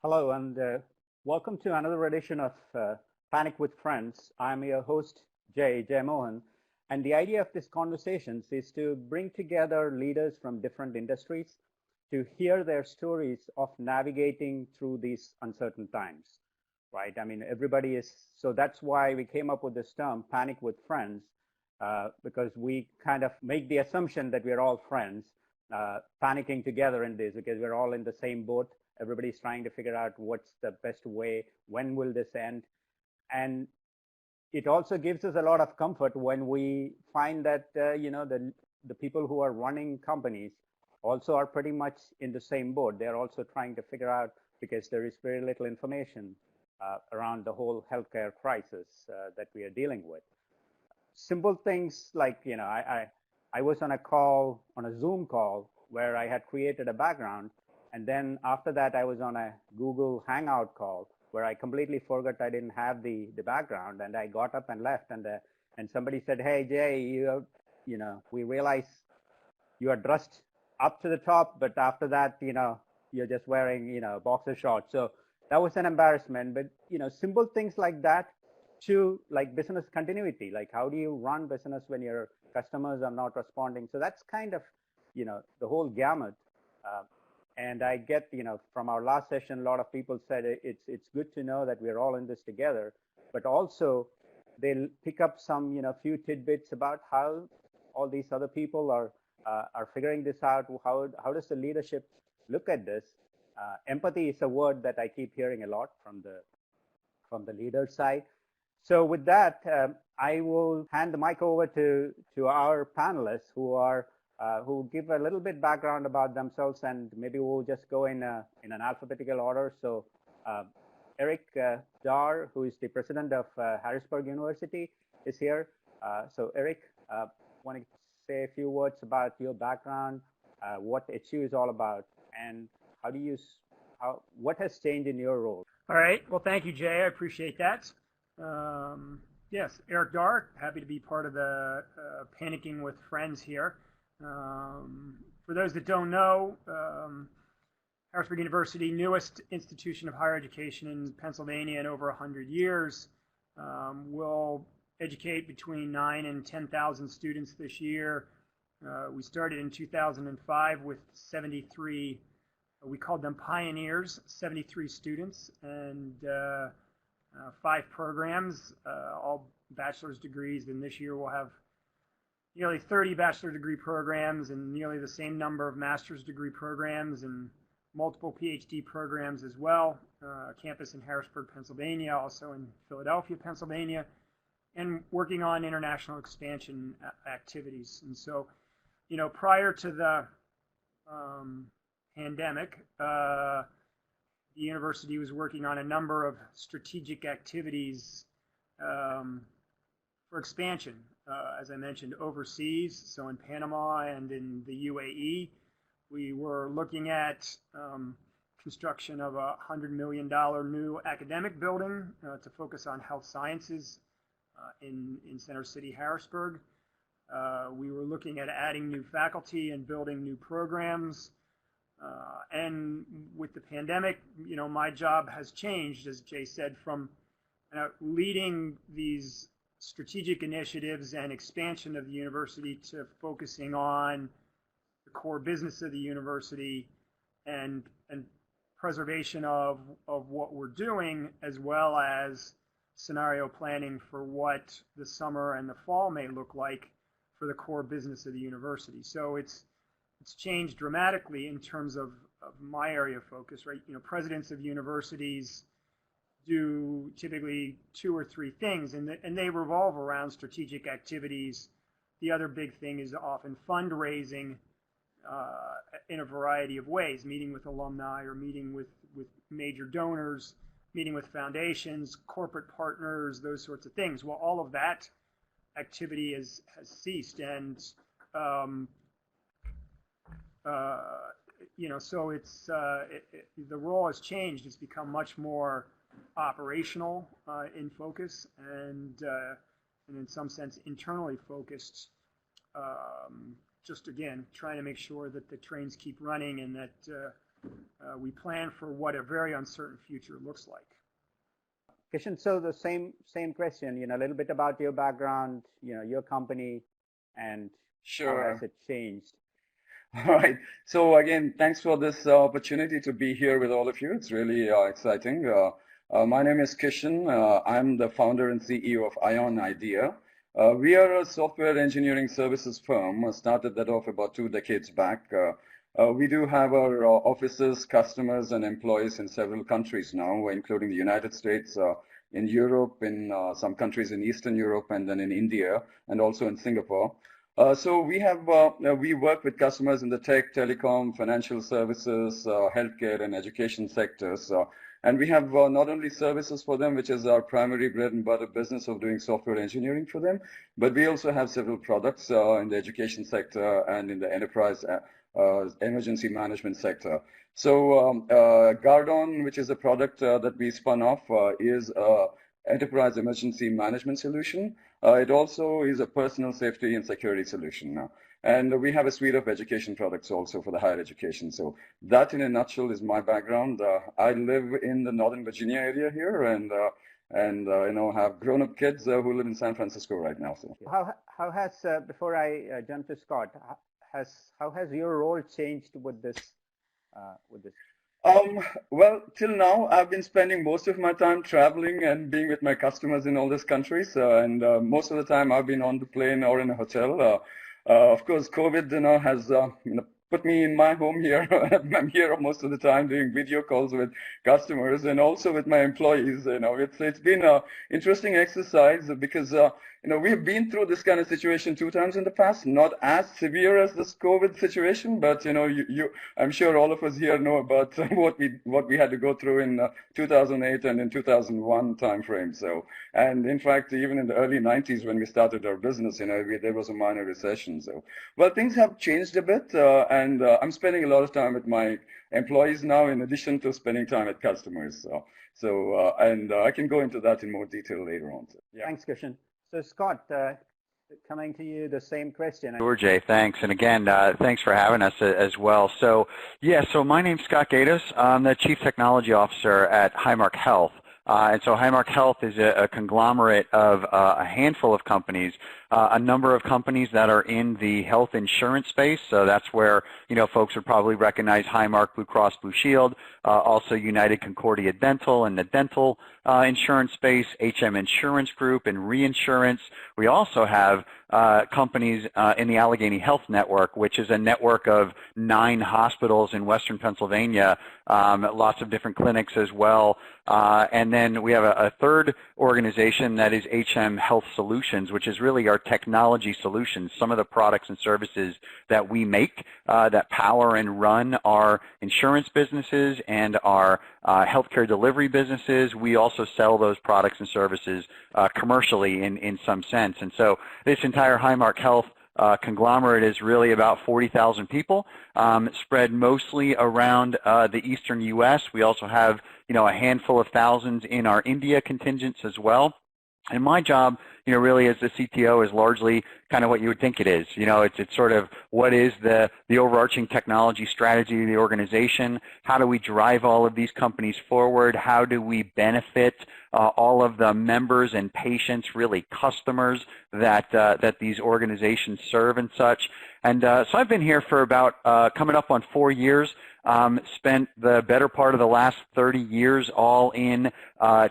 Hello, and welcome to another edition of Panic with Friends. I'm your host, Jay Mohan, and the idea of this conversations is to bring together leaders from different industries to hear their stories of navigating through these uncertain times, right? I mean, everybody is, so that's why we came up with this term, Panic with Friends, because we kind of make the assumption that we're all friends, panicking together in this because we're all in the same boat. Everybody's trying to figure out what's the best way, when will this end, and it also gives us a lot of comfort when we find that the people who are running companies also are pretty much in the same boat. They're also trying to figure out, because there is very little information around the whole healthcare crisis that we are dealing with. Simple things like, I was on a Zoom call where I had created a background, and then after that I was on a Google Hangout call where I completely forgot I didn't have the background, and I got up and left, and somebody said, "Hey Jay, we realize you are dressed up to the top, but after that, you're just wearing, boxer shorts." So that was an embarrassment. But simple things like that, to like business continuity, like how do you run business when your customers are not responding? So that's kind of the whole gamut. Uh, and I get, from our last session, a lot of people said it's good to know that we're all in this together, but also they'll pick up some, few tidbits about how all these other people are figuring this out. How does the leadership look at this? Empathy is a word that I keep hearing a lot from the leader side. So with that, I will hand the mic over to our panelists who give a little bit background about themselves, and maybe we'll just go in an alphabetical order. So Eric Darr, who is the president of Harrisburg University, is here. So Eric, want to say a few words about your background, what HU is all about, and what has changed in your role? All right. Well, thank you, Jay. I appreciate that. Yes, Eric Darr, happy to be part of the Panicking with Friends here. For those that don't know, Harrisburg University, newest institution of higher education in Pennsylvania in over 100 years, will educate between 9,000 and 10,000 students this year. We started in 2005 with 73, we called them pioneers, 73 students, and 5 programs, all bachelor's degrees. And this year we'll have nearly 30 bachelor degree programs and nearly the same number of master's degree programs and multiple PhD programs as well. Campus in Harrisburg, Pennsylvania, also in Philadelphia, Pennsylvania, and working on international expansion activities. And so, prior to the pandemic, the university was working on a number of strategic activities for expansion, as I mentioned, overseas, so in Panama and in the UAE. We were looking at construction of a $100 million new academic building to focus on health sciences in Center City, Harrisburg. We were looking at adding new faculty and building new programs. And with the pandemic, my job has changed, as Jay said, from leading these strategic initiatives and expansion of the university to focusing on the core business of the university and preservation of what we're doing, as well as scenario planning for what the summer and the fall may look like for the core business of the university. So it's changed dramatically in terms of my area of focus, right? Presidents of universities do typically 2 or 3 things, and they revolve around strategic activities. The other big thing is often fundraising in a variety of ways, meeting with alumni or meeting with major donors, meeting with foundations, corporate partners, those sorts of things. Well, all of that activity has ceased, and so the role has changed. It's become much more operational in focus, and in some sense internally focused. Just again, trying to make sure that the trains keep running and that we plan for what a very uncertain future looks like. Kishan, so the same question, a little bit about your background, your company, and how has it changed? All right. So again, thanks for this opportunity to be here with all of you. It's really exciting. My name is Kishan. I'm the founder and CEO of Ionidea. We are a software engineering services firm. I started that off about 2 decades back. We do have our offices, customers, and employees in several countries now, including the United States, in Europe, in some countries in Eastern Europe, and then in India, and also in Singapore. So we work with customers in the tech, telecom, financial services, healthcare, and education sectors. And we have not only services for them, which is our primary bread and butter business of doing software engineering for them, but we also have several products in the education sector and in the enterprise emergency management sector. So Gaydos, which is a product that we spun off, is an enterprise emergency management solution. It also is a personal safety and security solution now. And we have a suite of education products also for the higher education. So that in a nutshell is my background. I live in the Northern Virginia area here and have grown-up kids who live in San Francisco right now. So how has, before I jump to Scott, how has your role changed with this? Well, till now, I've been spending most of my time traveling and being with my customers in all these countries. And most of the time, I've been on the plane or in a hotel. Of course, COVID, has put me in my home here. I'm here most of the time doing video calls with customers and also with my employees. It's been an interesting exercise because we've been through this kind of situation 2 times in the past, not as severe as this COVID situation, but I'm sure all of us here know about what we had to go through in 2008 and in 2001 timeframe. So, and in fact, even in the early 90s when we started our business, there was a minor recession. So, well, things have changed a bit, and I'm spending a lot of time with my employees now, in addition to spending time with customers. And I can go into that in more detail later on. So, yeah. Thanks, Kishan. So Scott, coming to you, the same question. Sure, Jay, thanks. And again, thanks for having us as well. So my name's Scott Gaydos. I'm the Chief Technology Officer at Highmark Health. And so Highmark Health is a conglomerate of a handful of companies, a number of companies that are in the health insurance space. So that's where, folks would probably recognize Highmark, Blue Cross Blue Shield, also United Concordia Dental and the dental insurance space, HM Insurance Group and reinsurance. We also have companies in the Allegheny Health Network, which is a network of 9 hospitals in Western Pennsylvania, lots of different clinics as well. And then we have a third organization that is HM Health Solutions, which is really our technology solutions, some of the products and services that we make that power and run our insurance businesses and our healthcare delivery businesses. We also sell those products and services commercially in some sense. And so this entire Highmark Health conglomerate is really about 40,000 people, spread mostly around the eastern U.S. We also have, a handful of thousands in our India contingents as well. And my job, really as the CTO is largely kind of what you would think it is. It's sort of what is the overarching technology strategy of the organization? How do we drive all of these companies forward? How do we benefit all of the members and patients, really customers that these organizations serve and such? And so I've been here for about coming up on 4 years. Spent the better part of the last 30 years all in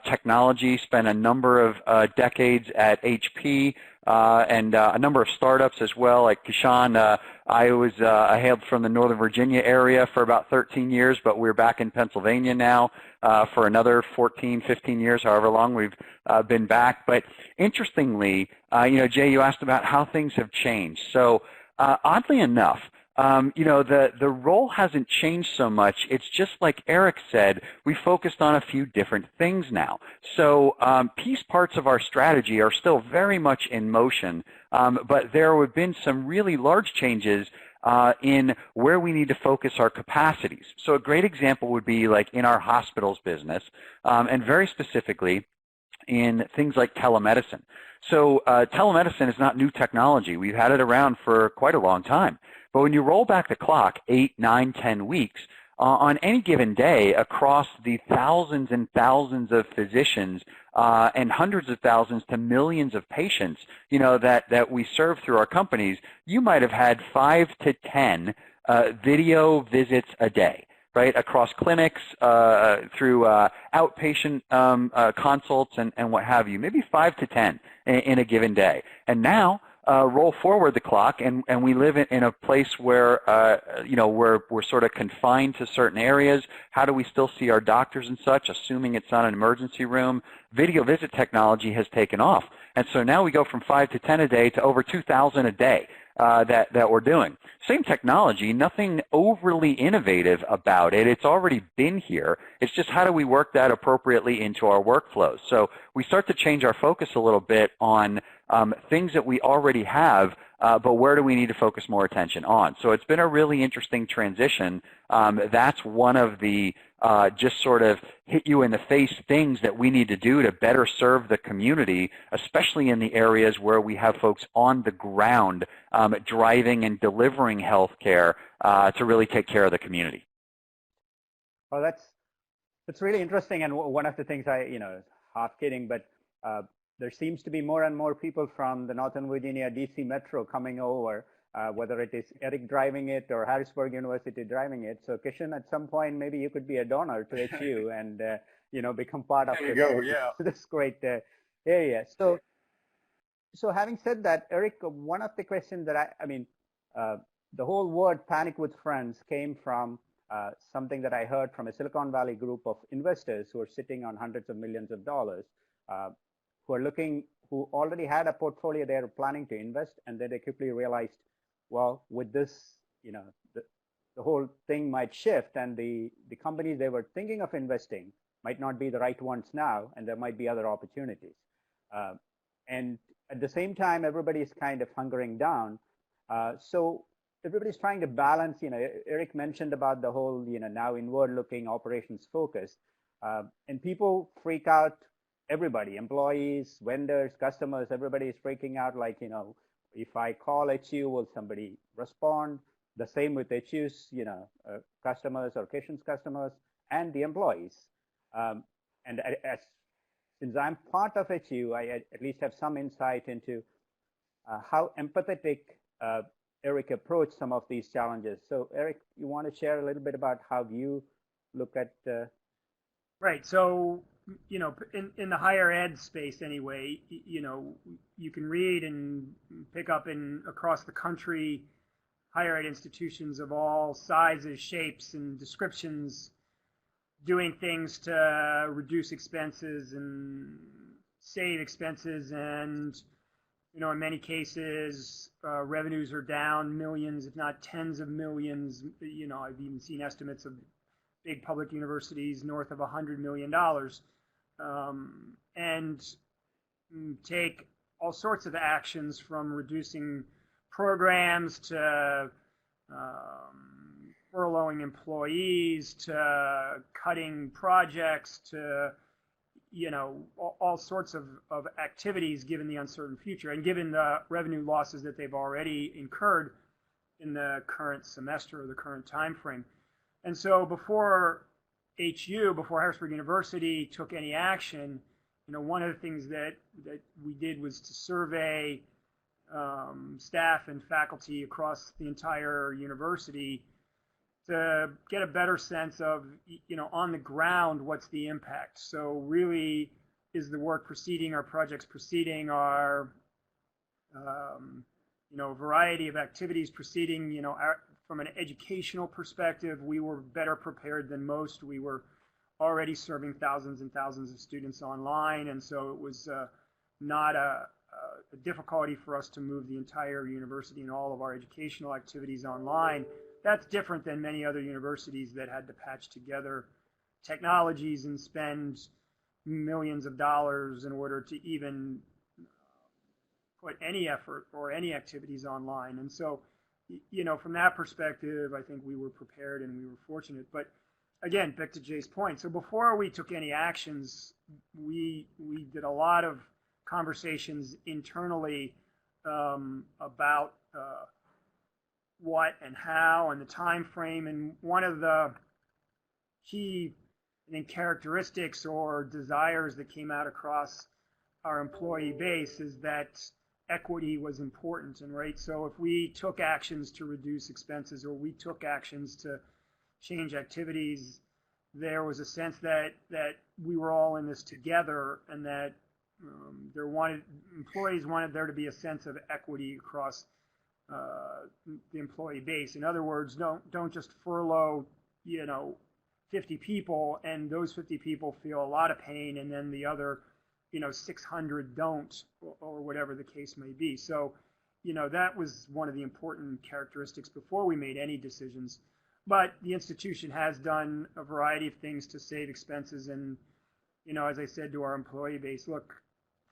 technology, spent a number of decades at HP and a number of startups as well, like Kishan. I hailed from the Northern Virginia area for about 13 years, but we're back in Pennsylvania now for another 14, 15 years, however long we've been back. But interestingly, Jay, you asked about how things have changed. So oddly enough, the role hasn't changed so much. It's just like Eric said, we focused on a few different things now. So piece parts of our strategy are still very much in motion, but there have been some really large changes in where we need to focus our capacities. So a great example would be like in our hospitals business, and very specifically in things like telemedicine. So telemedicine is not new technology. We've had it around for quite a long time. But when you roll back the clock 8, 9, 10 weeks, on any given day across the thousands and thousands of physicians and hundreds of thousands to millions of patients, that we serve through our companies, you might have had 5 to 10 video visits a day, right, across clinics, through outpatient consults and what have you, maybe 5 to 10 in a given day. And now, roll forward the clock, and we live in a place where, we're sort of confined to certain areas. How do we still see our doctors and such, assuming it's not an emergency room? Video visit technology has taken off. And so now we go from 5 to 10 a day to over 2,000 a day. That we're doing. Same technology, nothing overly innovative about it. It's already been here. It's just how do we work that appropriately into our workflows. So we start to change our focus a little bit on things that we already have, but where do we need to focus more attention on? So it's been a really interesting transition. That's one of the just sort of hit you in the face things that we need to do to better serve the community, especially in the areas where we have folks on the ground driving and delivering health care to really take care of the community. Well, that's really interesting. And one of the things half kidding, but there seems to be more and more people from the Northern Virginia, DC Metro coming over, whether it is Eric driving it or Harrisburg University driving it. So Kishan, at some point, maybe you could be a donor to HU and, become part of this great area. So having said that, Eric, one of the questions that the whole word Panic with Friends came from something that I heard from a Silicon Valley group of investors who are sitting on hundreds of millions of dollars, who already had a portfolio they were planning to invest, and then they quickly realized, well, with this, the whole thing might shift, and the companies they were thinking of investing might not be the right ones now, and there might be other opportunities. And at the same time, everybody's kind of hunkering down. So everybody's trying to balance, Eric mentioned about the whole, now inward-looking operations focus. And people freak out. Everybody, employees, vendors, customers, everybody is freaking out like, if I call HU, will somebody respond? The same with HU's, customers or Kishan's customers and the employees. And since I'm part of HU, I at least have some insight into how empathetic Eric approached some of these challenges. So Eric, you want to share a little bit about how you look at Right. So, in the higher ed space anyway, you can read and pick up across the country, higher ed institutions of all sizes, shapes, and descriptions doing things to reduce expenses and save expenses. And, in many cases, revenues are down millions, if not tens of millions. I've even seen estimates of big public universities north of $100 million. And take all sorts of actions from reducing programs to furloughing employees to cutting projects to, all sorts of activities given the uncertain future and given the revenue losses that they've already incurred in the current semester or the current time frame. And so before Harrisburg University took any action, one of the things that we did was to survey staff and faculty across the entire university to get a better sense of, on the ground, what's the impact. So really, is the work proceeding, our projects proceeding, our, variety of activities proceeding, from an educational perspective, we were better prepared than most. We were already serving thousands and thousands of students online, and so it was not a difficulty for us to move the entire university and all of our educational activities online. That's different than many other universities that had to patch together technologies and spend millions of dollars in order to even put any effort or any activities online. And so, from that perspective, I think we were prepared and we were fortunate. But again, back to Jay's point. So before we took any actions, we did a lot of conversations internally about what and how and the time frame. And one of the key, I think, characteristics or desires that came out across our employee base is that equity was important. And right, so if we took actions to reduce expenses or we took actions to change activities, there was a sense that we were all in this together, and that employees wanted there to be a sense of equity across the employee base. In other words, don't just furlough 50 people, and those 50 people feel a lot of pain, and then the other 600 don't, or whatever the case may be. So that was one of the important characteristics before we made any decisions. But the institution has done a variety of things to save expenses, and as I said to our employee base, look,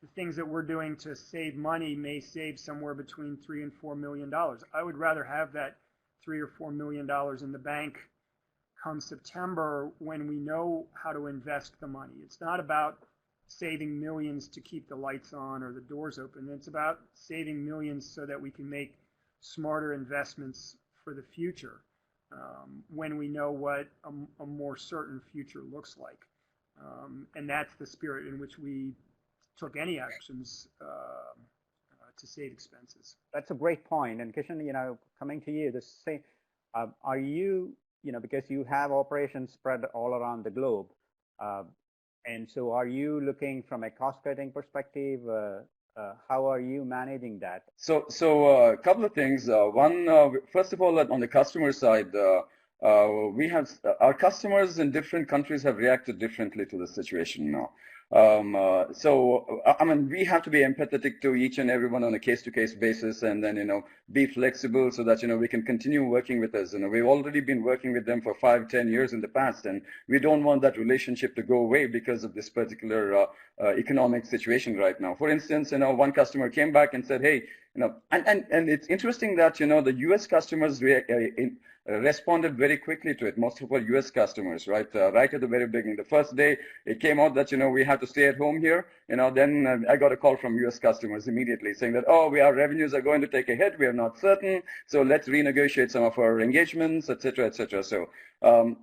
the things that we're doing to save money may save somewhere between $3 and $4 million. I would rather have that $3 or $4 million in the bank come September, when we know how to invest the money. It's not about saving millions to keep the lights on or the doors open. It's about saving millions so that we can make smarter investments for the future, when we know what a more certain future looks like. And that's the spirit in which we took any actions to save expenses. That's a great point. And Kishan, coming to you, are you, because you have operations spread all around the globe, and so are you looking from a cost-cutting perspective? How are you managing that? So a couple of things. One, first of all, on the customer side, we have our customers in different countries have reacted differently to the situation now. I mean, we have to be empathetic to each and everyone on a case-to-case basis, and then, be flexible so that, we can continue working with us. We've already been working with them for 5, 10 years in the past, and we don't want that relationship to go away because of this particular economic situation right now. For instance, one customer came back and said, hey, and it's interesting that, the U.S. customers responded very quickly to it. Most of our U.S. customers, right at the very beginning. The first day it came out that, we have to stay at home here, then I got a call from U.S. customers immediately saying that, our revenues are going to take a hit. We are not certain. So let's renegotiate some of our engagements, et cetera, et cetera. So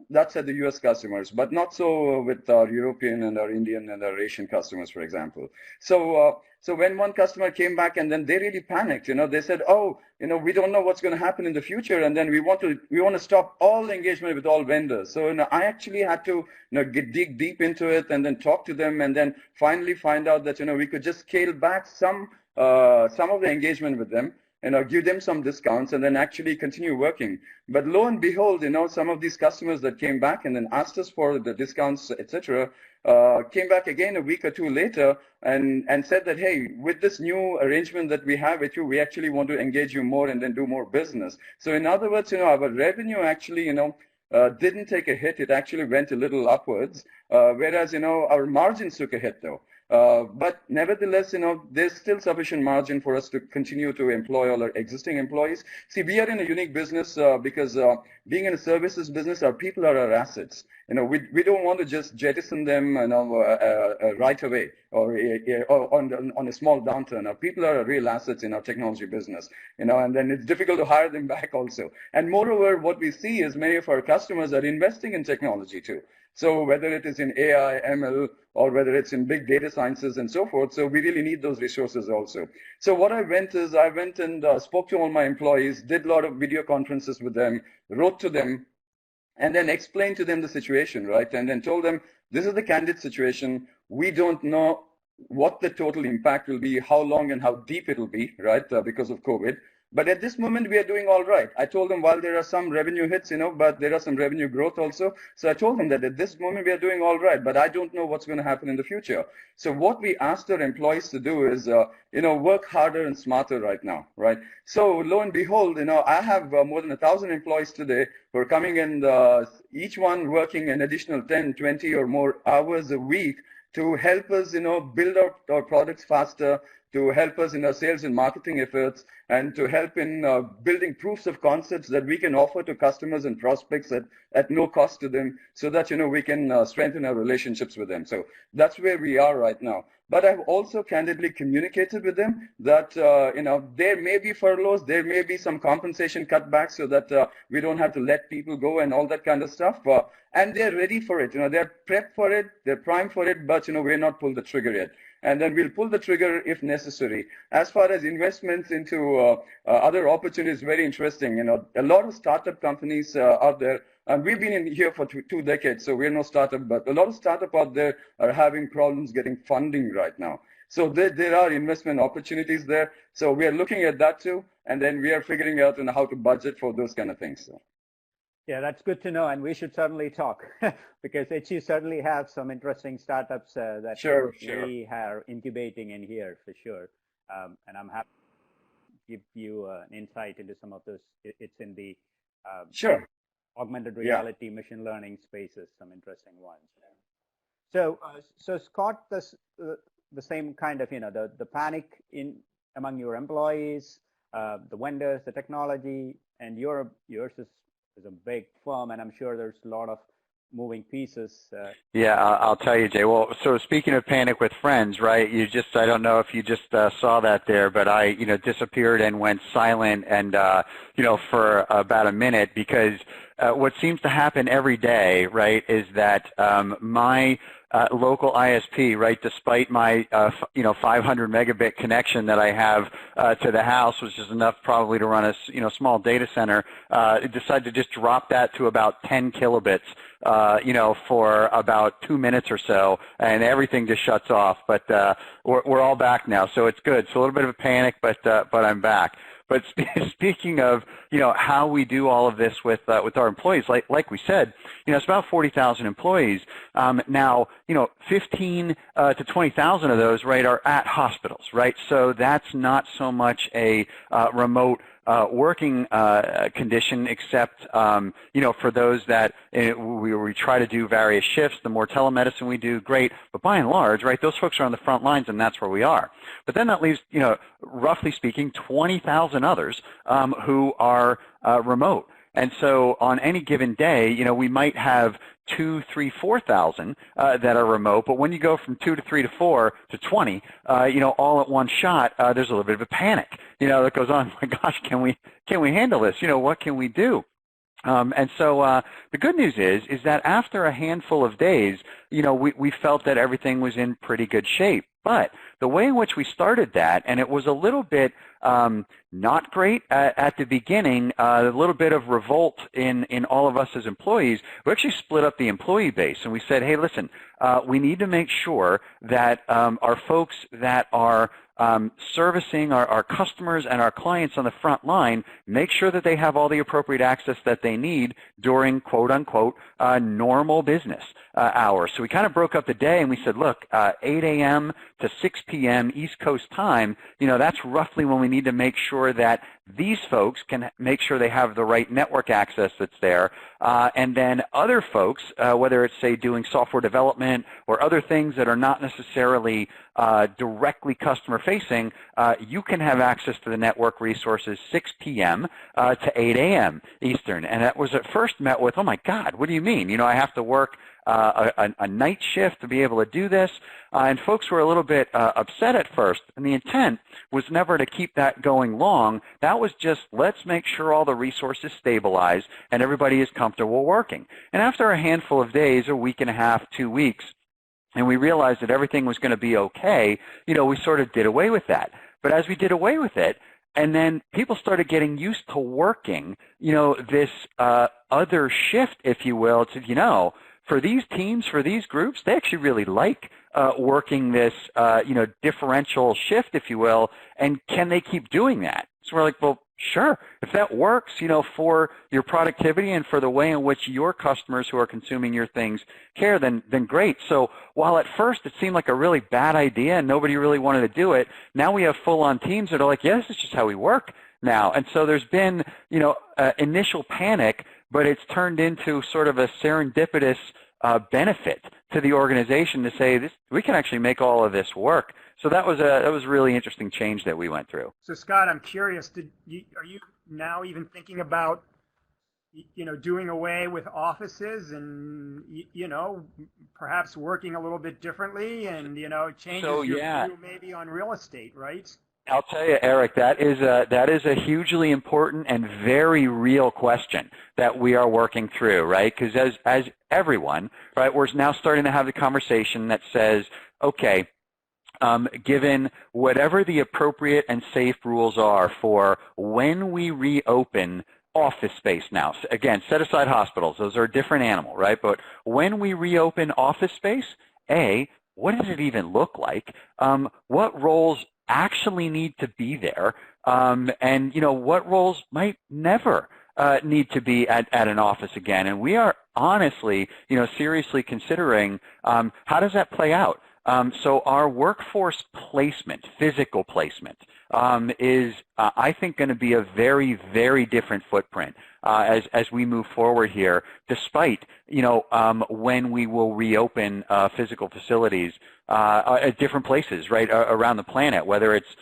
that's at the U.S. customers, but not so with our European and our Indian and our Asian customers, for example. So when one customer came back and then they really panicked, they said, we don't know what's going to happen in the future, and then we want to stop all engagement with all vendors. So I actually had to dig deep into it and then talk to them, and then finally find out that we could just scale back some of the engagement with them, give them some discounts, and then actually continue working. But lo and behold, some of these customers that came back and then asked us for the discounts, etc., came back again a week or two later and said that, hey, with this new arrangement that we have with you, we actually want to engage you more and then do more business. So in other words, our revenue actually, didn't take a hit. It actually went a little upwards, whereas, our margins took a hit though. But nevertheless, there's still sufficient margin for us to continue to employ all our existing employees. See, we are in a unique business because being in a services business, our people are our assets. We don't want to just jettison them right away or on a small downturn. Our people are real assets in our technology business, and then it's difficult to hire them back also. And moreover, what we see is many of our customers are investing in technology too. So whether it is in AI, ML, or whether it's in big data sciences and so forth, so we really need those resources also. So what I went and spoke to all my employees, did a lot of video conferences with them, wrote to them, and then explained to them the situation, right? And then told them, this is the candid situation. We don't know what the total impact will be, how long and how deep it will be, right, because of COVID. But at this moment, we are doing all right. I told them, while there are some revenue hits, but there are some revenue growth also. So I told them that at this moment, we are doing all right, but I don't know what's going to happen in the future. So what we asked our employees to do is, work harder and smarter right now, right? So lo and behold, I have more than 1,000 employees today who are coming and each one working an additional 10, 20 or more hours a week to help us, build our products faster, to help us in our sales and marketing efforts, and to help in building proofs of concepts that we can offer to customers and prospects at no cost to them, so that we can strengthen our relationships with them. So that's where we are right now. But I've also candidly communicated with them that there may be furloughs, there may be some compensation cutbacks, so that we don't have to let people go and all that kind of stuff. And they're ready for it. They're prepped for it, they're primed for it, but we're not pulled the trigger yet. And then we'll pull the trigger if necessary. As far as investments into other opportunities, very interesting. A lot of startup companies out there. And we've been in here for two decades, so we're no startup, but a lot of startup out there are having problems getting funding right now. So there are investment opportunities there. So we are looking at that too, and then we are figuring out how to budget for those kind of things. So. Yeah, that's good to know, and we should certainly talk because HU certainly have some interesting startups that we are incubating in here for sure. And I'm happy to give you an insight into some of those. It's in the augmented reality, machine learning spaces, some interesting ones. So Scott, the same kind of the panic among your employees, the vendors, the technology, and yours is a big firm, and I'm sure there's a lot of moving pieces. Yeah, I'll tell you, Jay. Well, so speaking of panic with friends, right? I don't know if you just saw that there, but I, disappeared and went silent, and for about a minute, because what seems to happen every day, right, is that my local ISP, right, despite my 500 megabit connection that I have to the house, which is enough probably to run a small data center, decided to just drop that to about 10 kilobits, for about 2 minutes or so, and everything just shuts off. But we're all back now, so it's good. So a little bit of a panic, but I'm back. But speaking of, how we do all of this with our employees, like we said, it's about 40,000 employees. Now, 15 to 20,000 of those, right, are at hospitals, right? So that's not so much a remote working condition, except for those that we try to do various shifts. The more telemedicine we do, great. But by and large, right, those folks are on the front lines, and that's where we are. But then that leaves, roughly speaking, 20,000 others who are remote. And so on any given day, we might have 2, 3, 4,000 that are remote. But when you go from 2 to 3 to 4 to 20, all at one shot, there's a little bit of a panic, that goes on. My gosh, can we handle this? What can we do? And so the good news is that after a handful of days, we felt that everything was in pretty good shape. But the way in which we started that, and it was a little bit not great at the beginning, a little bit of revolt in all of us as employees, we actually split up the employee base, and we said, hey, listen, we need to make sure that our folks that are servicing our customers and our clients on the front line, make sure that they have all the appropriate access that they need during quote-unquote normal business hours. So we kind of broke up the day, and we said, look, 8 a.m. to 6 p.m. East Coast time, that's roughly when we need to make sure that these folks can make sure they have the right network access that's there. And then other folks, whether it's, say, doing software development or other things that are not necessarily directly customer-facing, you can have access to the network resources 6 p.m. To 8 a.m. Eastern. And that was at first met with, oh, my God, what do you mean? I have to work a night shift to be able to do this. And folks were a little bit upset at first. And the intent was never to keep that going long. That was just, let's make sure all the resources stabilize and everybody is comfortable working. And after a handful of days, a week and a half, 2 weeks, and we realized that everything was going to be okay, we sort of did away with that. But as we did away with it, and then people started getting used to working, this other shift, if you will, to, for these teams, for these groups, they actually really like working this, differential shift, if you will, and can they keep doing that? So we're like, well, sure. If that works, for your productivity and for the way in which your customers who are consuming your things care, then great. So while at first it seemed like a really bad idea and nobody really wanted to do it, now we have full-on teams that are like, yeah, this is just how we work now. And so there's been, initial panic, but it's turned into sort of a serendipitous benefit to the organization to say, we can actually make all of this work. So that was a really interesting change that we went through. So Scott, I'm curious, are you now even thinking about, doing away with offices and, perhaps working a little bit differently and, changes your view maybe on real estate, right? I'll tell you, Eric, that is a hugely important and very real question that we are working through, right? Because as everyone, right, we're now starting to have the conversation that says, okay, given whatever the appropriate and safe rules are for when we reopen office space now. So again, set aside hospitals. Those are a different animal, right? But when we reopen office space, what does it even look like? What roles actually need to be there? And, what roles might never need to be at an office again? And we are honestly, seriously considering how does that play out? So our workforce placement, physical placement, is, I think, going to be a very, very different footprint as we move forward here, despite, when we will reopen physical facilities at different places, right, around the planet, whether it's,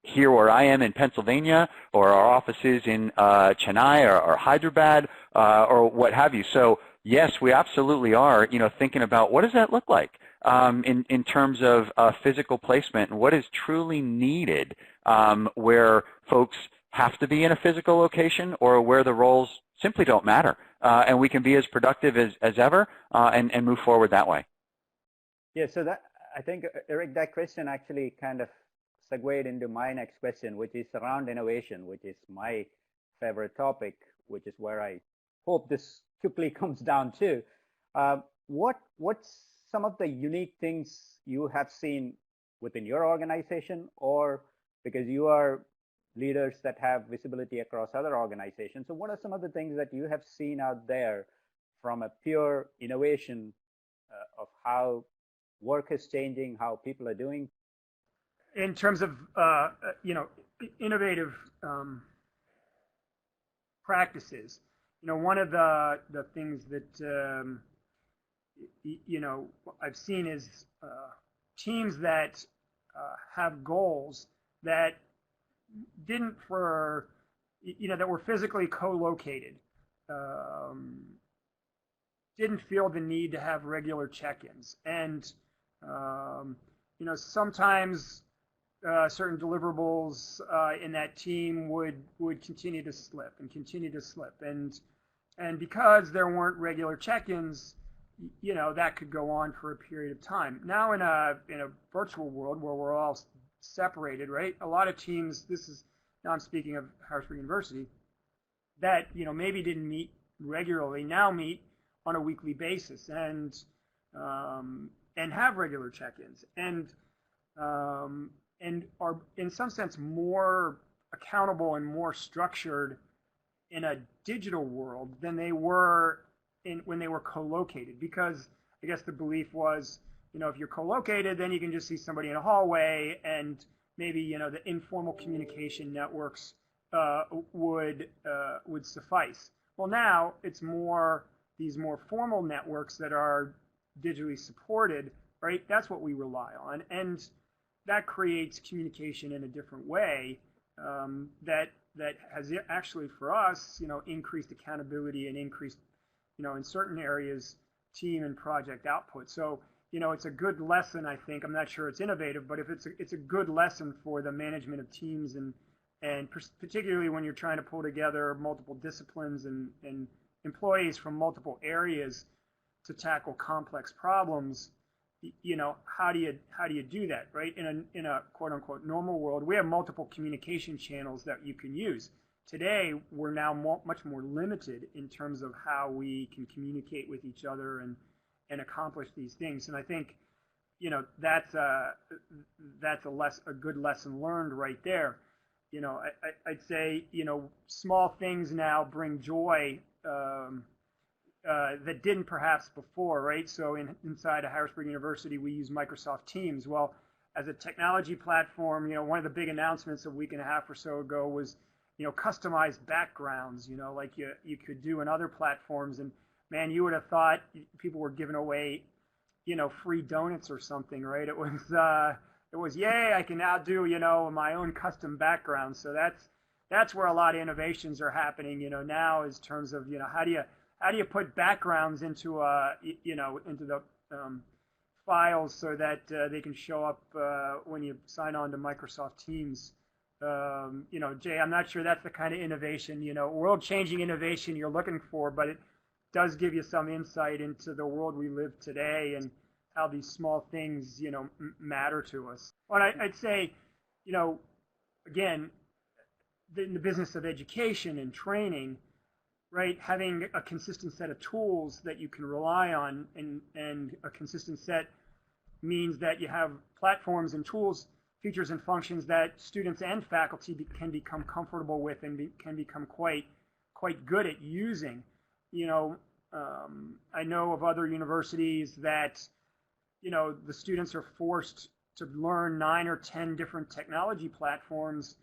here where I am in Pennsylvania or our offices in Chennai or Hyderabad or what have you. So, yes, we absolutely are, thinking about what does that look like? In terms of physical placement and what is truly needed, where folks have to be in a physical location or where the roles simply don't matter, and we can be as productive as ever and move forward that way. Yeah, so I think, Eric, that question actually kind of segued into my next question, which is around innovation, which is my favorite topic, which is where I hope this quickly comes down to. What's some of the unique things you have seen within your organization, or because you are leaders that have visibility across other organizations? So what are some of the things that you have seen out there from a pure innovation of how work is changing, how people are doing? In terms of, innovative practices, one of the things that, I've seen is teams that have goals that that were physically co-located, didn't feel the need to have regular check-ins. And, sometimes certain deliverables in that team would continue to slip. And because there weren't regular check-ins, that could go on for a period of time. Now in a virtual world where we're all separated, right? A lot of teams, now I'm speaking of Harrisburg University, that, maybe didn't meet regularly, now meet on a weekly basis and have regular check-ins and are in some sense more accountable and more structured in a digital world than they were when they were co-located, because I guess the belief was, if you're co-located, then you can just see somebody in a hallway, and maybe the informal communication networks would suffice. Well, now it's these more formal networks that are digitally supported, right? That's what we rely on, and that creates communication in a different way that has actually for us, increased accountability and increased, in certain areas, team and project output. So, it's a good lesson, I think. I'm not sure it's innovative, but if it's a good lesson for the management of teams and particularly when you're trying to pull together multiple disciplines and employees from multiple areas to tackle complex problems. How do you do that, right? In a quote unquote normal world, we have multiple communication channels that you can use. Today, we're now much more limited in terms of how we can communicate with each other and accomplish these things. And I think, that's a good lesson learned right there. I'd say, small things now bring joy that didn't perhaps before, right? So inside of Harrisburg University, we use Microsoft Teams. Well, as a technology platform, one of the big announcements a week and a half or so ago was, customized backgrounds, like you could do in other platforms. And man, you would have thought people were giving away, free donuts or something, right? It was, it was, yay, I can now do, my own custom background. So that's where a lot of innovations are happening, now, in terms of, how do you put backgrounds into, into the files so that they can show up when you sign on to Microsoft Teams. Jay, I'm not sure that's the kind of innovation, world-changing innovation you're looking for, but it does give you some insight into the world we live today and how these small things, matter to us. And I'd say, again, in the business of education and training, right, having a consistent set of tools that you can rely on, and a consistent set means that you have platforms and tools, features and functions that students and faculty can become comfortable with and can become quite good at using. I know of other universities that, the students are forced to learn 9 or 10 different technology platforms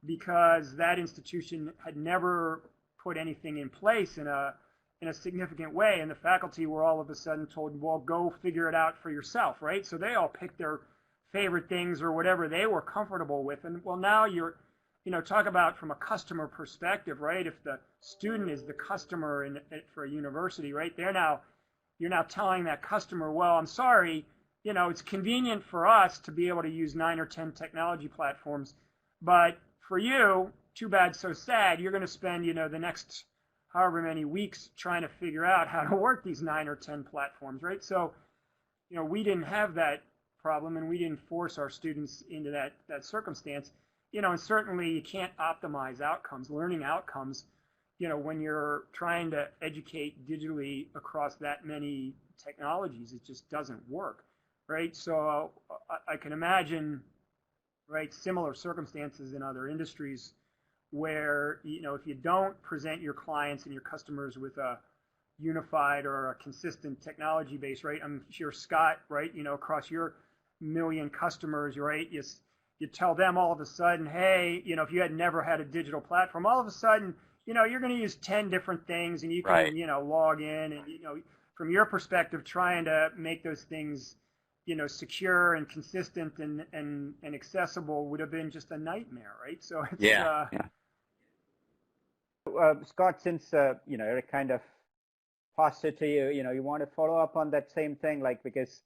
because that institution had never put anything in place in a significant way, and the faculty were all of a sudden told, well, go figure it out for yourself, right? So they all picked their favorite things or whatever they were comfortable with, and well, now you're, talk about from a customer perspective, right? If the student is the customer for a university, right? You're now telling that customer, well, I'm sorry, it's convenient for us to be able to use 9 or 10 technology platforms, but for you, too bad, so sad, you're going to spend, the next however many weeks trying to figure out how to work these 9 or 10 platforms, right? So, we didn't have that problem, and we didn't force our students into that circumstance. And certainly you can't optimize outcomes, learning outcomes, when you're trying to educate digitally across that many technologies. It just doesn't work, right? So I can imagine, right, similar circumstances in other industries where, if you don't present your clients and your customers with a unified or a consistent technology base, right? I'm sure, Scott, right, across your million customers, right, you tell them all of a sudden, hey, if you had never had a digital platform, all of a sudden, you're going to use 10 different things, and you can, right, log in, and, from your perspective, trying to make those things, secure and consistent and accessible would have been just a nightmare, right? So it's, yeah. Scott, since Eric kind of passed it to you, you want to follow up on that same thing, like, because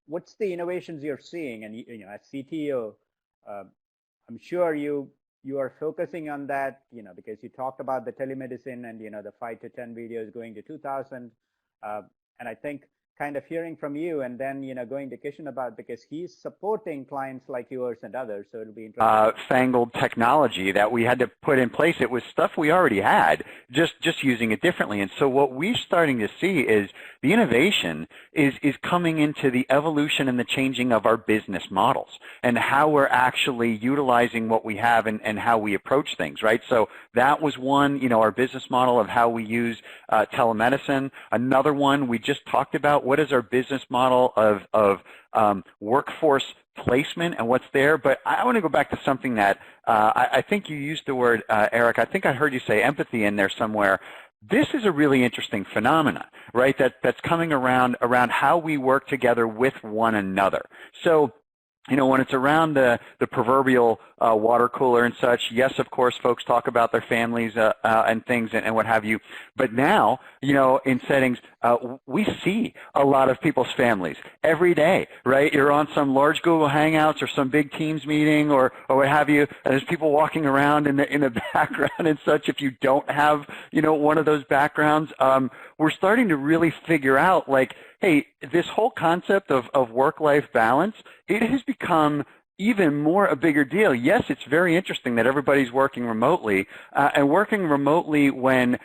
what's the innovations you're seeing? And as CTO, I'm sure you are focusing on that, because you talked about the telemedicine and the 5 to 10 videos going to 2,000, and I think kind of hearing from you, and then going to Kishan about, because he's supporting clients like yours and others, so it'll be interesting. Fangled technology that we had to put in place. It was stuff we already had, just using it differently. And so what we're starting to see is the innovation is coming into the evolution and the changing of our business models and how we're actually utilizing what we have and how we approach things, right? So that was one, our business model of how we use telemedicine. Another one we just talked about. What is our business model of workforce placement and what's there? But I want to go back to something that I think you used the word, Eric, I think I heard you say empathy in there somewhere. This is a really interesting phenomena, right, that's coming around how we work together with one another. So, when it's around the proverbial water cooler and such, yes, of course, folks talk about their families and things and what have you. But now, in settings, we see a lot of people's families every day, right? You're on some large Google Hangouts or some big Teams meeting or what have you, and there's people walking around in the background and such. If you don't have, one of those backgrounds, we're starting to really figure out, like, hey, this whole concept of work-life balance, it has become even more a bigger deal. Yes, it's very interesting that everybody's working remotely, and working remotely when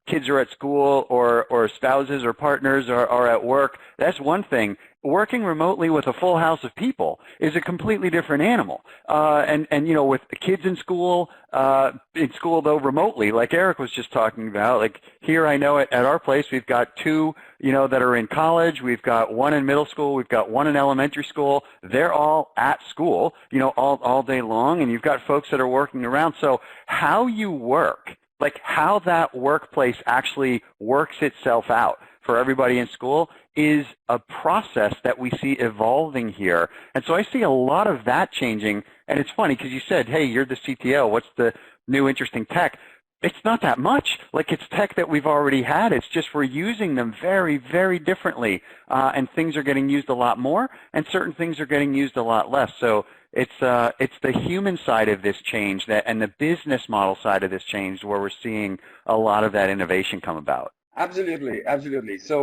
kids are at school or spouses or partners are at work, that's one thing. Working remotely with a full house of people is a completely different animal. And with the kids in school though remotely, like Eric was just talking about, like here I know at our place we've got 2, that are in college. We've got 1 in middle school. We've got 1 in elementary school. They're all at school, all day long. And you've got folks that are working around. So how you work, like how that workplace actually works itself out for everybody in school is a process that we see evolving here. And so I see a lot of that changing. And it's funny because you said, hey, you're the CTO. What's the new interesting tech? It's not that much. Like, it's tech that we've already had. It's just we're using them very, very differently. And things are getting used a lot more, and certain things are getting used a lot less. So it's the human side of this change and the business model side of this change where we're seeing a lot of that innovation come about. Absolutely, absolutely. So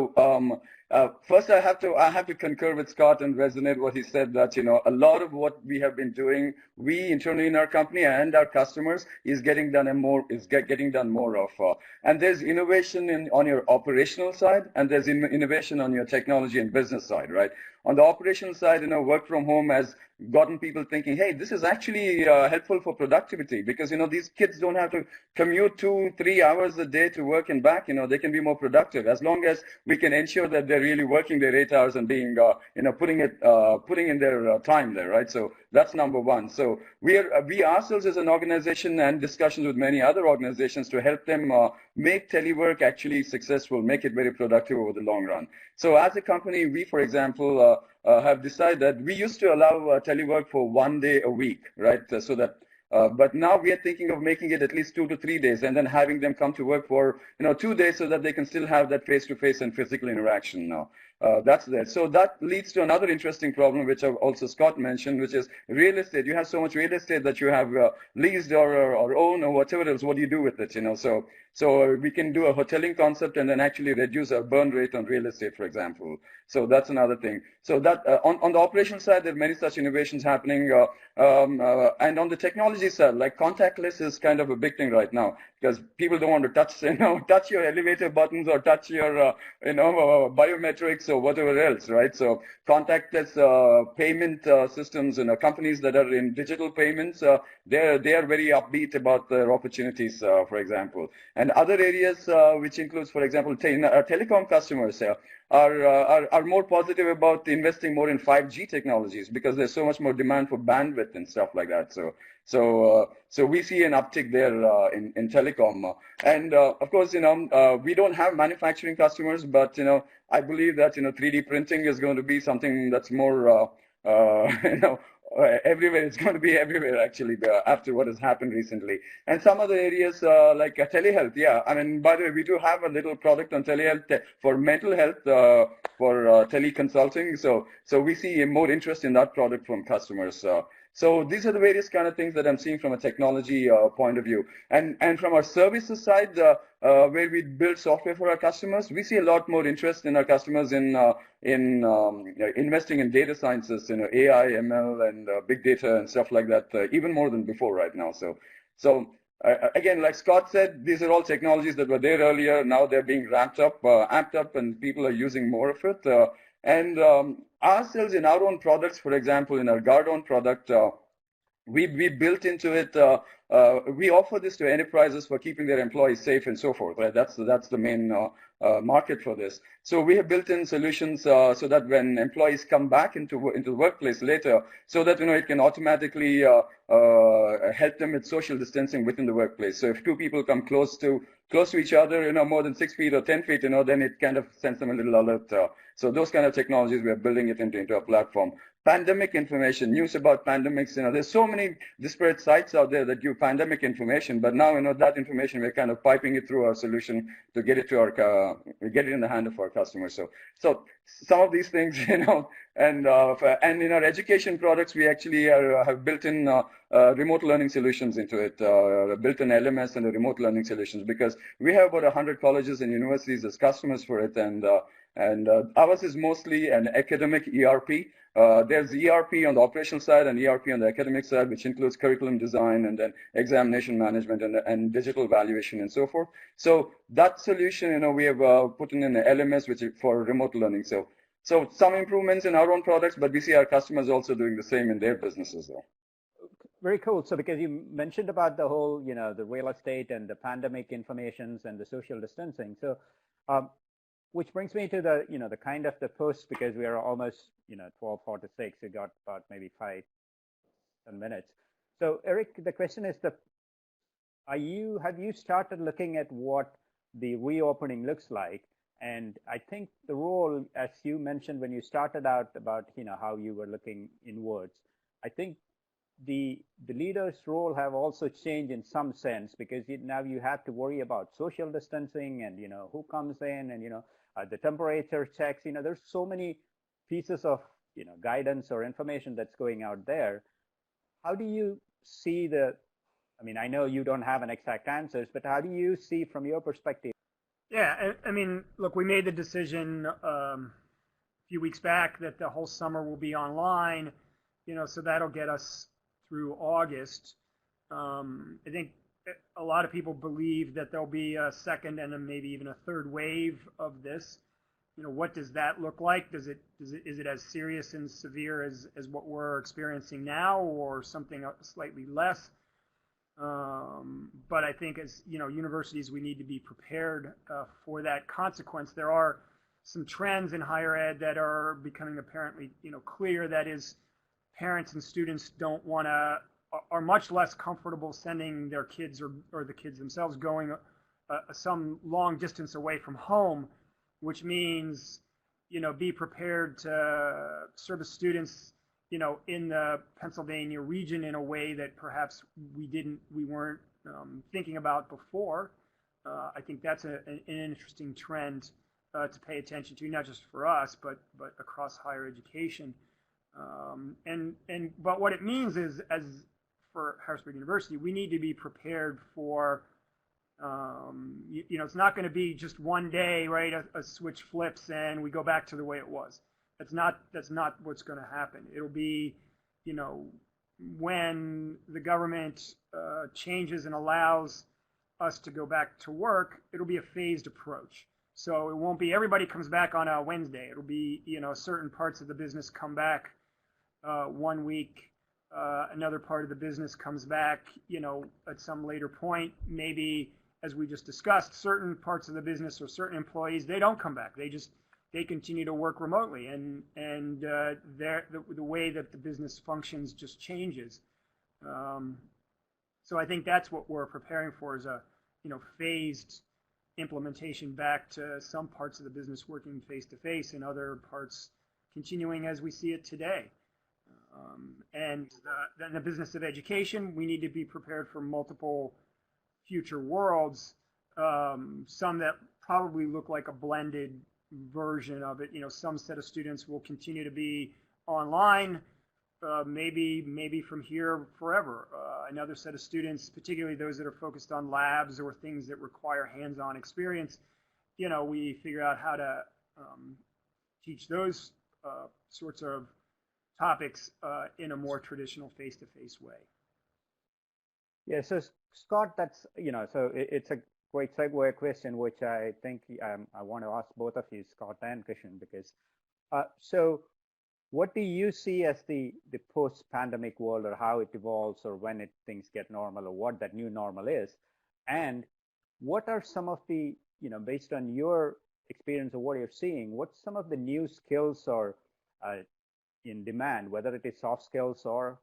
first, I have to concur with Scott and resonate what he said, that a lot of what we have been doing, we internally in our company and our customers, is getting done more of. And there's innovation on your operational side, and there's innovation on your technology and business side, right? On the operational side, work from home has gotten people thinking, hey, this is actually helpful for productivity, because these kids don't have to commute 2-3 hours a day to work and back. They can be more productive as long as we can ensure that they're really working their 8 hours and being putting in their time there, right? So that's number one. So we ourselves as an organization, and discussions with many other organizations, to help them make telework actually successful, make it very productive over the long run. So as a company, we, for example, have decided that we used to allow telework for 1 day a week, right? So that, but now we are thinking of making it at least 2 to 3 days, and then having them come to work for 2 days, so that they can still have that face-to-face and physical interaction now. That's there. So that leads to another interesting problem, which also Scott mentioned, which is real estate. You have so much real estate that you have leased or own or whatever else. What do you do with it? So we can do a hoteling concept and then actually reduce our burn rate on real estate, for example. So that's another thing. So that on the operations side, there are many such innovations happening. And on the technology side, like contactless is kind of a big thing right now, because people don't want to touch your elevator buttons or touch your biometrics or whatever else, right? So contactless payment systems, companies that are in digital payments, they are very upbeat about their opportunities, for example. And other areas, which includes, for example, telecom customers are more positive about investing more in 5G technologies, because there's so much more demand for bandwidth and stuff like that. So we see an uptick there in telecom. And of course, we don't have manufacturing customers, but I believe that 3D printing is going to be something that's more everywhere. It's going to be everywhere, actually, after what has happened recently. And some other areas like telehealth. Yeah, I mean, by the way, we do have a little product on telehealth for mental health, for teleconsulting. So we see more interest in that product from customers. So these are the various kind of things that I'm seeing from a technology point of view. And from our services side, where we build software for our customers, we see a lot more interest in our customers in investing in data sciences, AI, ML, and big data and stuff like that, even more than before right now. So again, like Scott said, these are all technologies that were there earlier. Now they're being amped up, and people are using more of it. And ourselves in our own products, for example, in our Guard-On product, we built into it. We offer this to enterprises for keeping their employees safe and so forth. Right? That's the main market for this. So we have built-in solutions so that when employees come back into the workplace later, so that it can automatically help them with social distancing within the workplace. So if two people come close to each other, more than 6 feet or 10 feet, then it kind of sends them a little alert. So those kind of technologies, we are building it into a platform. Pandemic information, news about pandemics, there's so many disparate sites out there that give pandemic information, but now, that information, we're kind of piping it through our solution to get it to get it in the hand of our customers. So some of these things, and in our education products, we actually have built-in remote learning solutions into it, built-in LMS and the remote learning solutions, because we have about 100 colleges and universities as customers for it, and ours is mostly an academic ERP. There's ERP on the operational side and ERP on the academic side, which includes curriculum design and then examination management and digital valuation and so forth. So that solution, we have put in an LMS, which is for remote learning. So some improvements in our own products, but we see our customers also doing the same in their businesses, though. Very cool. So because you mentioned about the whole, the real estate and the pandemic informations and the social distancing. So which brings me to the, the kind of the post, because we are almost, 12:46. We got about maybe 5-10 minutes. So Eric, the question is, have you started looking at what the reopening looks like? And I think the role, as you mentioned when you started out about how you were looking inwards, I think the leader's role have also changed in some sense, because now you have to worry about social distancing and who comes in, and the temperature checks. There's so many pieces of guidance or information that's going out there. How do you see I mean, I know you don't have an exact answers, but how do you see from your perspective? Yeah, I mean, look, we made the decision a few weeks back that the whole summer will be online, so that'll get us through August. I think a lot of people believe that there'll be a second and then maybe even a third wave of this. What does that look like? Is it as serious and severe as what we're experiencing now, or something slightly less? But I think as universities, we need to be prepared for that consequence. There are some trends in higher ed that are becoming apparently clear. That is, parents and students are much less comfortable sending their kids or the kids themselves going some long distance away from home, which means be prepared to service students in the Pennsylvania region in a way that perhaps we weren't thinking about before. I think that's an interesting trend to pay attention to, not just for us, but across higher education. But what it means is, as for Harrisburg University, we need to be prepared for. It's not going to be just one day, right? A switch flips and we go back to the way it was. That's not what's going to happen. It'll be, when the government changes and allows us to go back to work, it'll be a phased approach. So it won't be everybody comes back on a Wednesday. It'll be, certain parts of the business come back 1 week. Another part of the business comes back, at some later point. Maybe, as we just discussed, certain parts of the business or certain employees, they don't come back. They continue to work remotely, and the way that the business functions just changes. So I think that's what we're preparing for, is a phased implementation back to some parts of the business working face to face, and other parts continuing as we see it today. And then the business of education, we need to be prepared for multiple future worlds, some that probably look like a blended version of it. Some set of students will continue to be online, maybe from here forever. Another set of students, particularly those that are focused on labs or things that require hands-on experience, we figure out how to teach those sorts of topics in a more traditional face-to-face way. Yeah, so Scott, that's, so it's a great segue question, which I think I want to ask both of you, Scott and Kishan, because so what do you see as the post-pandemic world, or how it evolves, or when things get normal, or what that new normal is? And what are some of the, based on your experience of what you're seeing, what's some of the new skills or in demand, whether it is soft skills or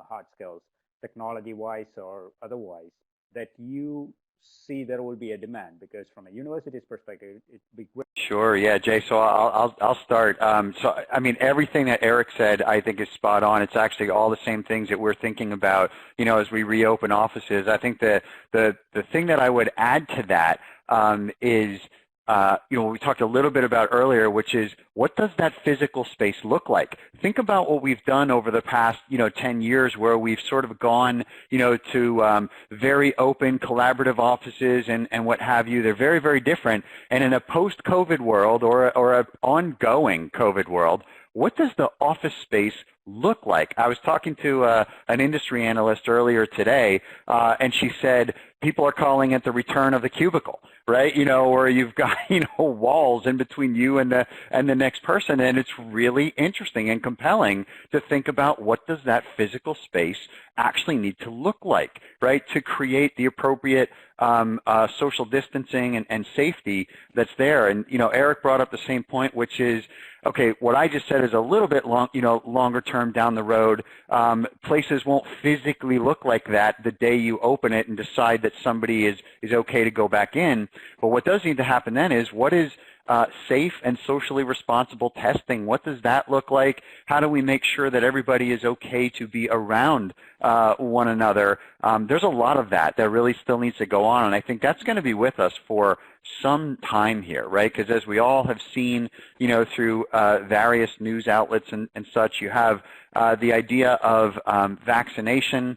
hard skills, technology-wise or otherwise, that you see there will be a demand? Because from a university's perspective, it'd be great. Sure. Yeah, Jay. So I'll start. So I mean, everything that Eric said, I think, is spot on. It's actually all the same things that we're thinking about, as we reopen offices. I think the thing that I would add to that is, we talked a little bit about earlier, which is, what does that physical space look like? Think about what we've done over the past, 10 years, where we've sort of gone, to very open, collaborative offices and what have you. They're very, very different. And in a post-COVID world, or an ongoing COVID world, what does the office space look like? I was talking to an industry analyst earlier today, and she said people are calling it the return of the cubicle, right? Where you've got, walls in between you and the next person. And it's really interesting and compelling to think about, what does that physical space actually need to look like, right, to create the appropriate social distancing and safety that's there. And, Eric brought up the same point, which is, okay, what I just said is a little bit longer term down the road. Places won't physically look like that the day you open it and decide that somebody is okay to go back in. But what does need to happen then is, what is safe and socially responsible testing. What does that look like? How do we make sure that everybody is okay to be around one another? There's a lot of that really still needs to go on, and I think that's going to be with us for some time here, right? Because as we all have seen, through various news outlets and such, you have the idea of vaccination.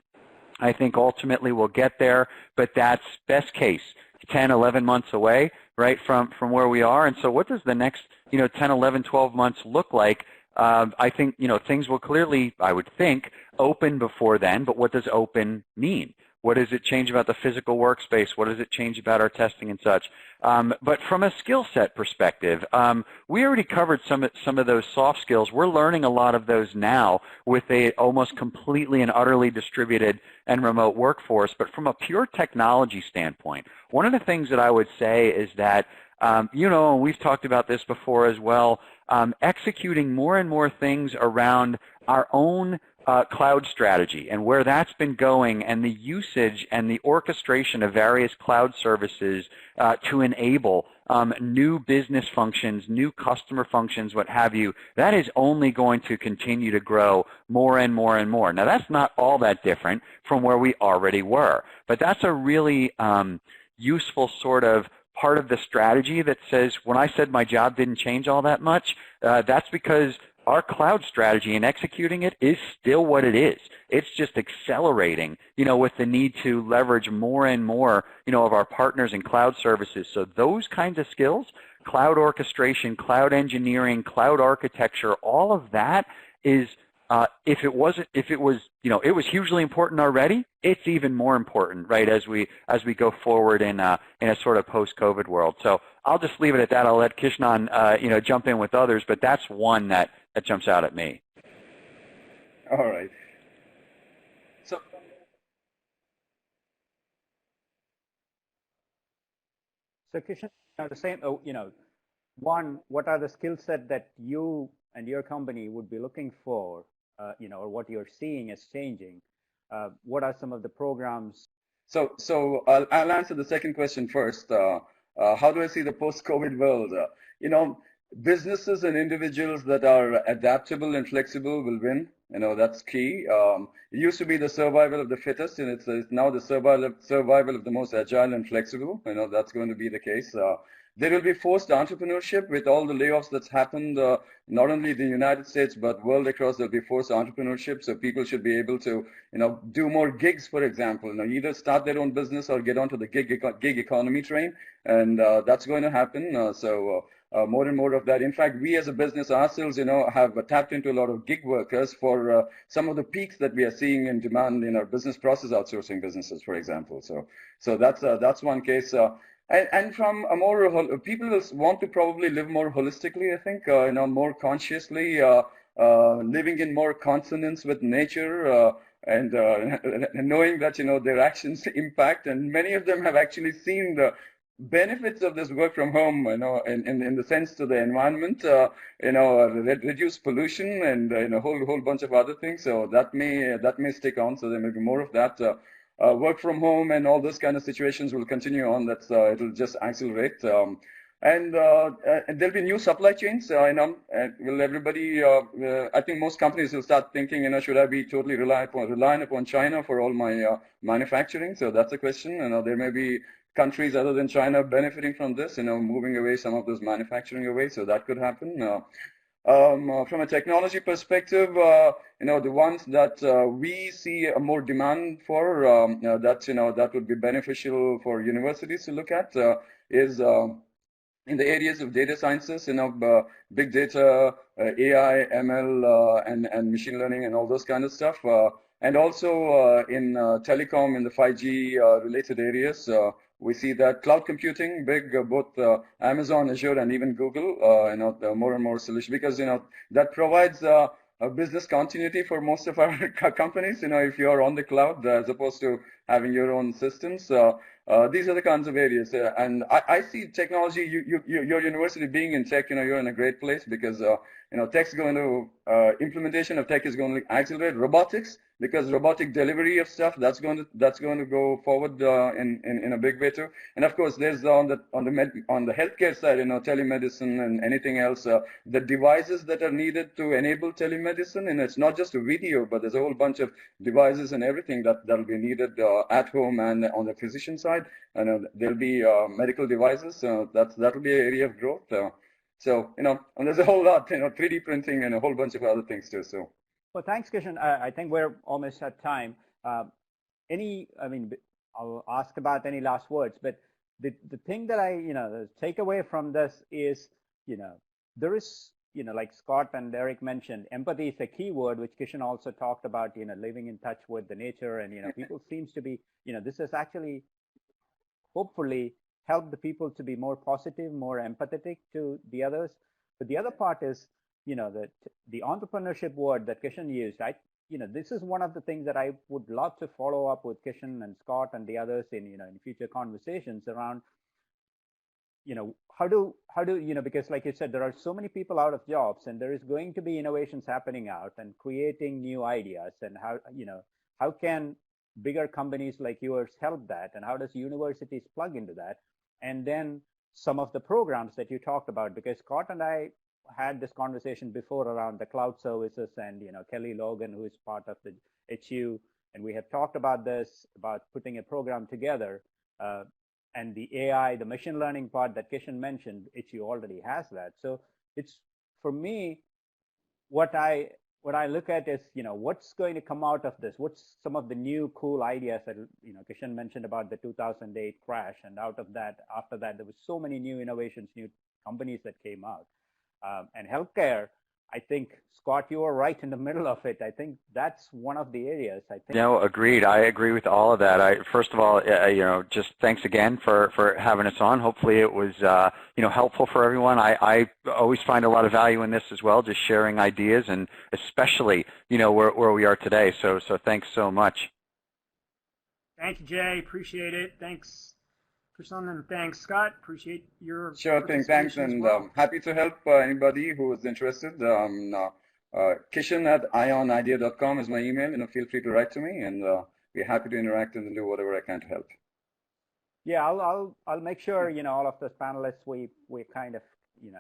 I think ultimately we'll get there, but that's best case, 10, 11 months away, right, from where we are. And so what does the next, 10, 11, 12 months look like? I think, things will clearly, I would think, open before then, but what does open mean? What does it change about the physical workspace? What does it change about our testing and such? But from a skill set perspective, we already covered some of those soft skills. We're learning a lot of those now with a almost completely and utterly distributed and remote workforce. But from a pure technology standpoint, one of the things that I would say is that, and we've talked about this before as well, executing more and more things around our own cloud strategy and where that's been going, and the usage and the orchestration of various cloud services to enable new business functions, new customer functions, what have you, that is only going to continue to grow more and more and more. Now, that's not all that different from where we already were, but that's a really useful sort of part of the strategy that says, when I said my job didn't change all that much, that's because our cloud strategy and executing it is still what it is. It's just accelerating, with the need to leverage more and more, of our partners in cloud services. So those kinds of skills, cloud orchestration, cloud engineering, cloud architecture, all of that is, if it was, it was hugely important already, it's even more important, right, as we go forward in a sort of post-COVID world. So I'll just leave it at that. I'll let Kishan, jump in with others, but that's one that jumps out at me. All right. So Kishan, the same, one, what are the skill set that you and your company would be looking for, or what you're seeing as changing? What are some of the programs? So I'll answer the second question first. How do I see the post-COVID world? Businesses and individuals that are adaptable and flexible will win. That's key. It used to be the survival of the fittest, and it's now the survival of the most agile and flexible. That's going to be the case. There will be forced entrepreneurship with all the layoffs that's happened, not only in the United States, but world across. There'll be forced entrepreneurship, so people should be able to, do more gigs, for example. Either start their own business or get onto the gig economy train, and that's going to happen. More and more of that. In fact, we as a business ourselves, have tapped into a lot of gig workers for some of the peaks that we are seeing in demand in our business process outsourcing businesses, for example. So that's one case. And from a more, people will want to probably live more holistically, I think, more consciously, living in more consonance with nature, and knowing that, their actions impact. And many of them have actually seen the benefits of this work from home, in the sense to the environment, reduce pollution and a whole bunch of other things. So that may stick on. So there may be more of that. Work from home and all those kind of situations will continue on. It'll just accelerate. And there'll be new supply chains. Will everybody? I think most companies will start thinking, should I be totally reliant upon China for all my manufacturing? So that's a question. There may be countries other than China benefiting from this, moving away some of those manufacturing away. So that could happen. From a technology perspective, the ones that we see a more demand for, that would be beneficial for universities to look at, is in the areas of data sciences, big data, AI, ML, and machine learning, and all those kind of stuff. And also in telecom, in the 5G related areas. We see that cloud computing, big, both Amazon, Azure, and even Google, more and more solutions, because, that provides a business continuity for most of our companies, if you are on the cloud, as opposed to having your own systems. These are the kinds of areas, and I see technology. Your university being in tech, you're in a great place because tech's going to implementation of tech is going to accelerate robotics because robotic delivery of stuff that's going to go forward in a big way too. And of course, there's on the healthcare side, telemedicine and anything else, the devices that are needed to enable telemedicine, and it's not just a video, but there's a whole bunch of devices and everything that'll be needed at home and on the physician side. And there'll be medical devices. That'll be an area of growth. So and there's a whole lot, 3D printing and a whole bunch of other things too. So. Well, thanks, Kishan. I think we're almost at time. I'll ask about any last words, but the thing that the takeaway from this is, there is, like Scott and Eric mentioned, empathy is a key word, which Kishan also talked about, living in touch with the nature, and, people seems to be, this is actually hopefully help the people to be more positive, more empathetic to the others. But the other part is, that the entrepreneurship word that Kishan used, this is one of the things that I would love to follow up with Kishan and Scott and the others in, in future conversations around, how do, because like you said, there are so many people out of jobs, and there is going to be innovations happening out and creating new ideas, and how can bigger companies like yours help that, and how does universities plug into that? And then some of the programs that you talked about, because Scott and I had this conversation before around the cloud services, and Kelly Logan, who is part of the HU, and we have talked about this, about putting a program together, and the AI, the machine learning part that Kishan mentioned, HU already has that. So it's, for me, what I look at is, what's going to come out of this? What's some of the new cool ideas that, Kishan mentioned about the 2008 crash, and out of that, after that, there was so many new innovations, new companies that came out. And healthcare, I think, Scott, you are right in the middle of it. I think that's one of the areas. I think. No, agreed. I agree with all of that. First of all, just thanks again for having us on. Hopefully it was, helpful for everyone. I always find a lot of value in this as well, just sharing ideas, and especially, where we are today. So thanks so much. Thank you, Jay. Appreciate it. Thanks, Kishan, and thanks, Scott. Appreciate your Sure thing. Thanks, and happy to help anybody who is interested. Kishan at ionidea.com is my email. Feel free to write to me, and we're happy to interact and do whatever I can to help. Yeah, I'll make sure all of those panelists we kind of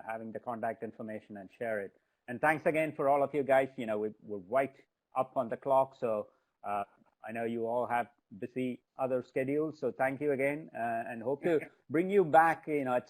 having the contact information and share it. And thanks again for all of you guys. We're right up on the clock, so I know you all have busy other schedules. So thank you again, and hope to bring you back at